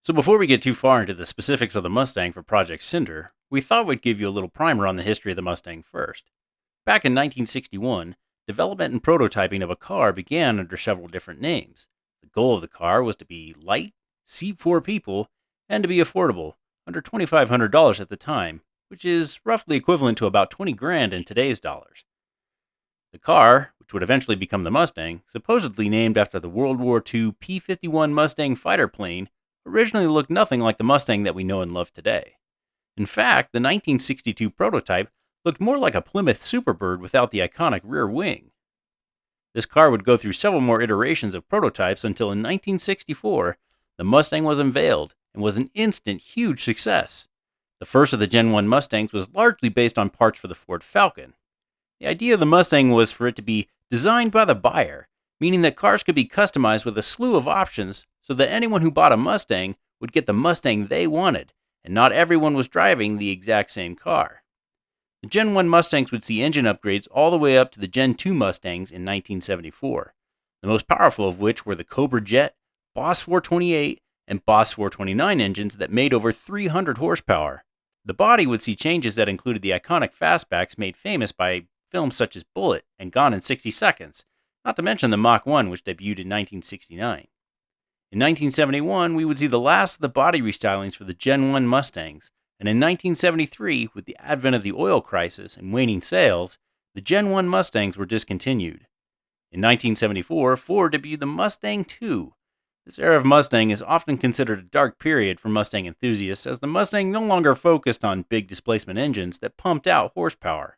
So before we get too far into the specifics of the Mustang for Project Cinder, we thought we'd give you a little primer on the history of the Mustang first. Back in 1961, development and prototyping of a car began under several different names. The goal of the car was to be light, seat 4 people, and to be affordable, under $2,500 at the time, which is roughly equivalent to about 20 grand in today's dollars. The car, which would eventually become the Mustang, supposedly named after the World War II P-51 Mustang fighter plane, originally looked nothing like the Mustang that we know and love today. In fact, the 1962 prototype looked more like a Plymouth Superbird without the iconic rear wing. This car would go through several more iterations of prototypes until in 1964, the Mustang was unveiled and was an instant huge success. The first of the Gen 1 Mustangs was largely based on parts for the Ford Falcon. The idea of the Mustang was for it to be designed by the buyer, meaning that cars could be customized with a slew of options so that anyone who bought a Mustang would get the Mustang they wanted, and not everyone was driving the exact same car. The Gen 1 Mustangs would see engine upgrades all the way up to the Gen 2 Mustangs in 1974, the most powerful of which were the Cobra Jet, Boss 428, and Boss 429 engines that made over 300 horsepower. The body would see changes that included the iconic fastbacks made famous by films such as Bullet and Gone in 60 Seconds, not to mention the Mach 1, which debuted in 1969. In 1971, we would see the last of the body restylings for the Gen 1 Mustangs, and in 1973, with the advent of the oil crisis and waning sales, the Gen 1 Mustangs were discontinued. In 1974, Ford debuted the Mustang II. This era of Mustang is often considered a dark period for Mustang enthusiasts, as the Mustang no longer focused on big displacement engines that pumped out horsepower.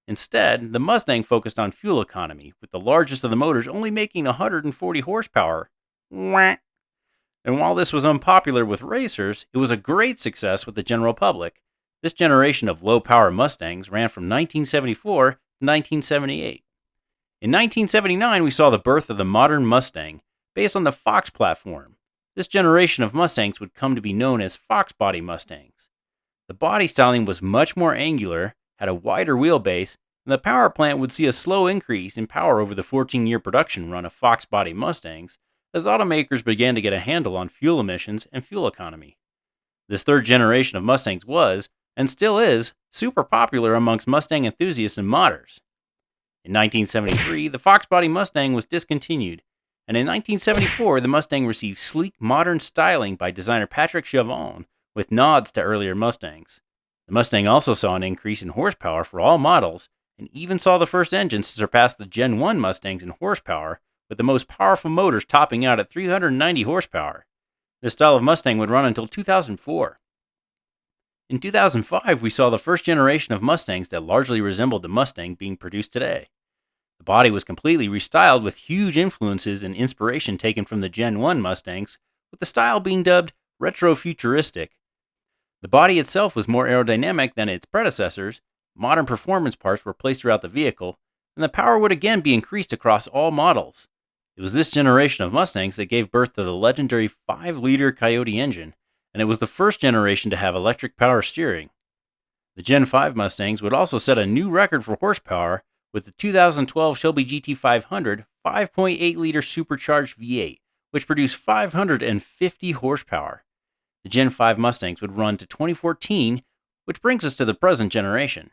Instead, the Mustang focused on fuel economy, with the largest of the motors only making 140 horsepower. And while this was unpopular with racers, it was a great success with the general public. This generation of low-power Mustangs ran from 1974 to 1978. In 1979, we saw the birth of the modern Mustang, based on the Fox platform. This generation of Mustangs would come to be known as Fox Body Mustangs. The body styling was much more angular, had a wider wheelbase, and the power plant would see a slow increase in power over the 14-year production run of Fox Body Mustangs, as automakers began to get a handle on fuel emissions and fuel economy. This third generation of Mustangs was, and still is, super popular amongst Mustang enthusiasts and modders. In 1973, the Fox Body Mustang was discontinued, and in 1974, the Mustang received sleek, modern styling by designer Patrick Chavon, with nods to earlier Mustangs. The Mustang also saw an increase in horsepower for all models, and even saw the first engines to surpass the Gen 1 Mustangs in horsepower, with the most powerful motors topping out at 390 horsepower. This style of Mustang would run until 2004. In 2005, we saw the first generation of Mustangs that largely resembled the Mustang being produced today. The body was completely restyled with huge influences and inspiration taken from the Gen 1 Mustangs, with the style being dubbed retro-futuristic. The body itself was more aerodynamic than its predecessors, modern performance parts were placed throughout the vehicle, and the power would again be increased across all models. It was this generation of Mustangs that gave birth to the legendary 5-liter Coyote engine, and it was the first generation to have electric power steering. The Gen 5 Mustangs would also set a new record for horsepower with the 2012 Shelby GT500 5.8-liter supercharged V8, which produced 550 horsepower. The Gen 5 Mustangs would run to 2014, which brings us to the present generation.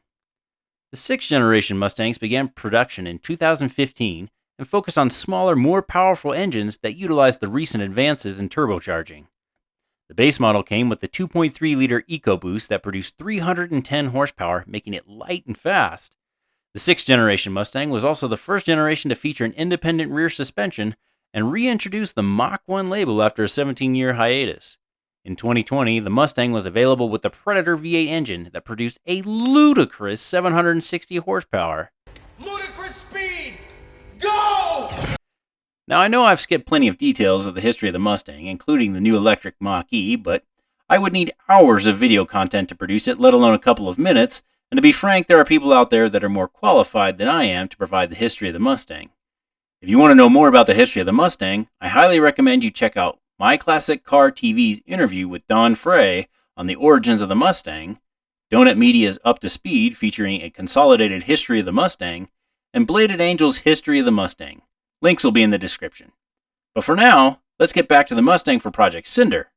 The 6th generation Mustangs began production in 2015 and focused on smaller, more powerful engines that utilized the recent advances in turbocharging. The base model came with the 2.3-liter EcoBoost that produced 310 horsepower, making it light and fast. The 6th generation Mustang was also the first generation to feature an independent rear suspension and reintroduced the Mach 1 label after a 17-year hiatus. In 2020, the Mustang was available with the Predator V8 engine that produced a ludicrous 760 horsepower. Ludicrous speed! Go! Now, I know I've skipped plenty of details of the history of the Mustang, including the new electric Mach Ii, but I would need hours of video content to produce it, let alone a couple of minutes, and to be frank, there are people out there that are more qualified than I am to provide the history of the Mustang. If you want to know more about the history of the Mustang, I highly recommend you check out My Classic Car TV's interview with Don Frey on the origins of the Mustang, Donut Media's Up to Speed featuring a consolidated history of the Mustang, and Bladed Angel's History of the Mustang. Links will be in the description. But for now, let's get back to the Mustang for Project Cinder.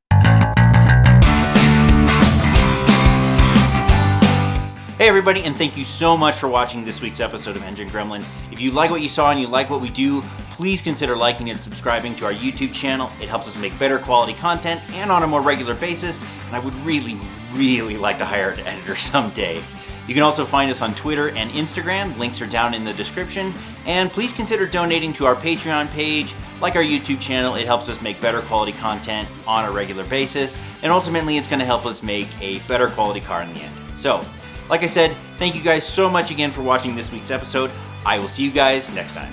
Hey everybody, and thank you so much for watching this week's episode of Engine Gremlin. If you like what you saw and you like what we do, please consider liking and subscribing to our YouTube channel. It helps us make better quality content and on a more regular basis, and I would really like to hire an editor someday. You can also find us on Twitter and Instagram. Links are down in the description. And please consider donating to our Patreon page. Like our YouTube channel, it helps us make better quality content on a regular basis. And ultimately, it's going to help us make a better quality car in the end. So, like I said, thank you guys so much again for watching this week's episode. I will see you guys next time.